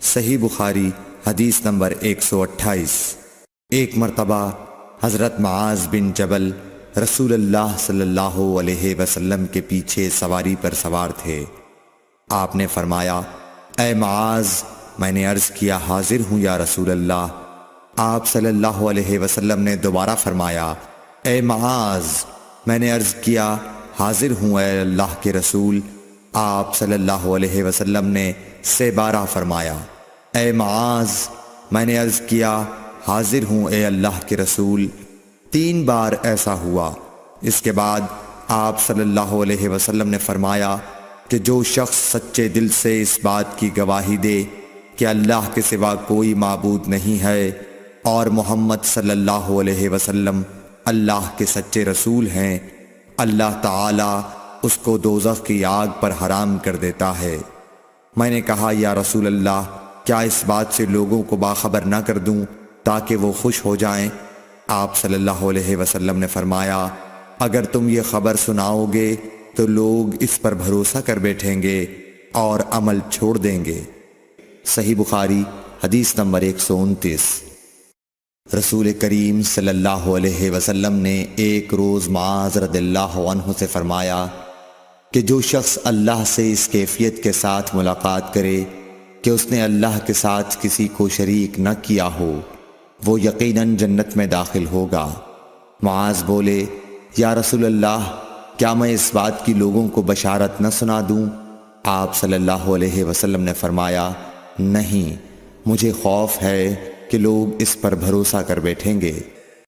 صحیح بخاری حدیث نمبر 128۔ ایک مرتبہ حضرت معاذ بن جبل رسول اللہ صلی اللہ علیہ وسلم کے پیچھے سواری پر سوار تھے۔ آپ نے فرمایا، اے معاذ، میں نے عرض کیا حاضر ہوں یا رسول اللہ۔ آپ صلی اللہ علیہ وسلم نے دوبارہ فرمایا، اے معاذ، میں نے عرض کیا حاضر ہوں اے اللہ کے رسول۔ آپ صلی اللہ علیہ وسلم نے سے بارہ فرمایا، اے معاذ، میں نے عرض کیا حاضر ہوں اے اللہ کے رسول۔ 3 بار ایسا ہوا۔ اس کے بعد آپ صلی اللہ علیہ وسلم نے فرمایا کہ جو شخص سچے دل سے اس بات کی گواہی دے کہ اللہ کے سوا کوئی معبود نہیں ہے اور محمد صلی اللہ علیہ وسلم اللہ کے سچے رسول ہیں، اللہ تعالی اس کو دوزخ کی آگ پر حرام کر دیتا ہے۔ میں نے کہا، یا رسول اللہ، کیا اس بات سے لوگوں کو باخبر نہ کر دوں تاکہ وہ خوش ہو جائیں؟ آپ صلی اللہ علیہ وسلم نے فرمایا، اگر تم یہ خبر سناؤ گے تو لوگ اس پر بھروسہ کر بیٹھیں گے اور عمل چھوڑ دیں گے۔ صحیح بخاری حدیث نمبر 129۔ رسول کریم صلی اللہ علیہ وسلم نے ایک روز معاذ رضی اللہ عنہ سے فرمایا کہ جو شخص اللہ سے اس کیفیت کے ساتھ ملاقات کرے کہ اس نے اللہ کے ساتھ کسی کو شریک نہ کیا ہو، وہ یقیناً جنت میں داخل ہوگا۔ معاذ بولے، یا رسول اللہ، کیا میں اس بات کی لوگوں کو بشارت نہ سنا دوں؟ آپ صلی اللہ علیہ وسلم نے فرمایا، نہیں، مجھے خوف ہے کہ لوگ اس پر بھروسہ کر بیٹھیں گے۔